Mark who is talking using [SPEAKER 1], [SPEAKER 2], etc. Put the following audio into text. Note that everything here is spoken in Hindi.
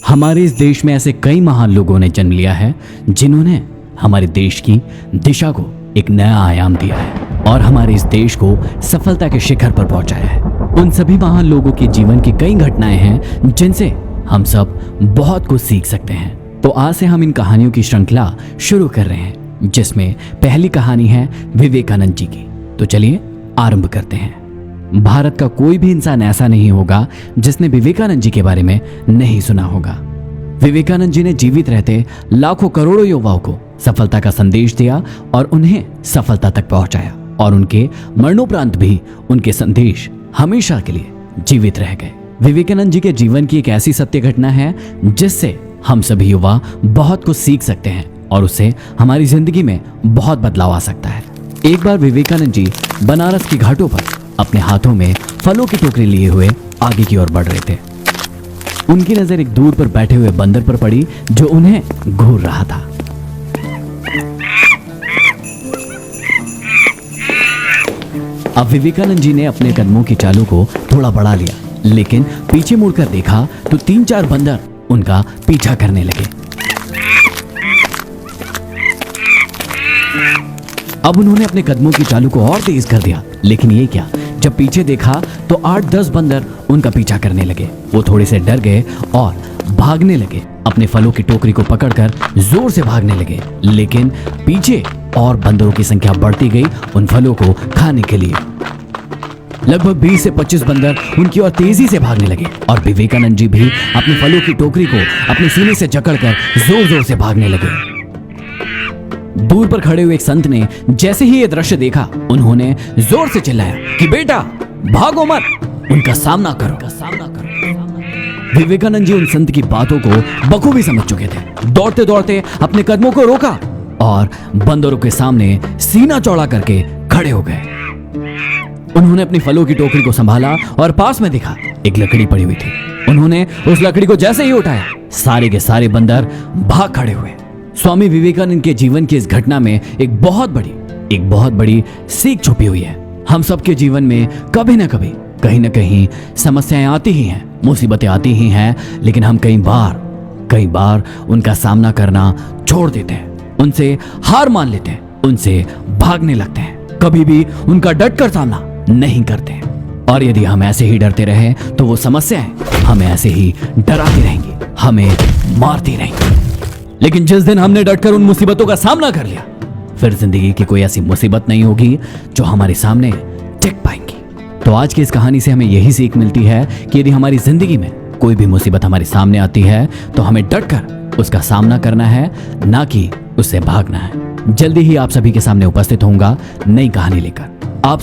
[SPEAKER 1] हमारे इस देश में ऐसे कई महान लोगों ने जन्म लिया है जिन्होंने हमारे देश की दिशा को एक नया आयाम दिया है और हमारे इस देश को सफलता के शिखर पर पहुंचाया है। उन सभी महान लोगों के जीवन की कई घटनाएं हैं जिनसे हम सब बहुत कुछ सीख सकते हैं। तो आज से हम इन कहानियों की श्रृंखला शुरू कर रहे हैं, जिसमें पहली कहानी है विवेकानंद जी की। तो चलिए आरंभ करते हैं। भारत का कोई भी इंसान ऐसा नहीं होगा जिसने विवेकानंद जी के बारे में नहीं सुना होगा। विवेकानंद जी ने जीवित रहते लाखों करोड़ों युवाओं को सफलता का संदेश दिया और उन्हें सफलता तक पहुंचाया, और उनके मरणोपरांत भी उनके संदेश हमेशा के लिए जीवित रह गए। विवेकानंद जी के जीवन की एक ऐसी सत्य घटना है जिससे हम सभी युवा बहुत कुछ सीख सकते हैं और उससे हमारी जिंदगी में बहुत बदलाव आ सकता है। एक बार विवेकानंद जी बनारस के घाटों पर अपने हाथों में फलों की टोकरी लिए हुए आगे की ओर बढ़ रहे थे। उनकी नजर एक दूर पर बैठे हुए बंदर पर पड़ी जो उन्हें घूर रहा था। अब विवेकानंद जी ने अपने कदमों की चालों को थोड़ा बढ़ा लिया, लेकिन पीछे मुड़कर देखा तो 3-4 बंदर उनका पीछा करने लगे। अब उन्होंने अपने कदमों की चालों को और तेज कर दिया, लेकिन ये क्या, जब पीछे देखा तो 8-10 बंदर उनका पीछा करने लगे। वो थोड़े से डर गए और भागने लगे। अपने फलों की टोकरी को पकड़कर जोर से भागने लगे, लेकिन पीछे और बंदरों की संख्या बढ़ती गई उन फलों को खाने के लिए। लगभग 20 से 25 बंदर उनकी ओर तेजी से भागने लगे और विवेकानंद जी भी अपने फलों की टोकरी को अपने सीने से जकड़कर जोर जोर से भागने लगे। दूर पर खड़े हुए एक संत ने जैसे ही ये दृश्य देखा, उन्होंने जोर से चिल्लाया कि बेटा भागो मत, उनका सामना करो। विवेकानंद जी उन संत की बातों को बखूबी समझ चुके थे। दौड़ते दौड़ते अपने कदमों को रोका और बंदरों के सामने सीना चौड़ा करके खड़े हो गए। उन्होंने अपनी फलों की टोकरी को संभाला और पास में देखा एक लकड़ी पड़ी हुई थी। उन्होंने उस लकड़ी को जैसे ही उठाया, सारे के सारे बंदर भाग खड़े हुए। स्वामी विवेकानंद के जीवन की इस घटना में एक बहुत बड़ी सीख छुपी हुई है। हम सबके जीवन में कभी ना कभी कहीं ना कहीं समस्याएं आती ही हैं, मुसीबतें आती ही हैं, लेकिन हम कई बार उनका सामना करना छोड़ देते हैं, उनसे हार मान लेते हैं, उनसे भागने लगते हैं, कभी भी उनका डटकर सामना नहीं करते हैं। और यदि हम ऐसे ही डरते रहे तो वो समस्याएं हमें ऐसे ही डराती रहेंगी, हमें मारती रहेंगी। लेकिन जिस दिन हमने डटकर उन मुसीबतों का सामना कर लिया, फिर जिंदगी की कोई ऐसी मुसीबत नहीं होगी जो हमारे सामने टिक पाएंगी। तो आज की इस कहानी से हमें यही सीख मिलती है कि यदि हमारी जिंदगी में कोई भी मुसीबत हमारे सामने आती है तो हमें डटकर उसका सामना करना है, ना कि उससे भागना है। जल्दी ही आप सभी के सामने उपस्थित होऊंगा नई कहानी लेकर। आप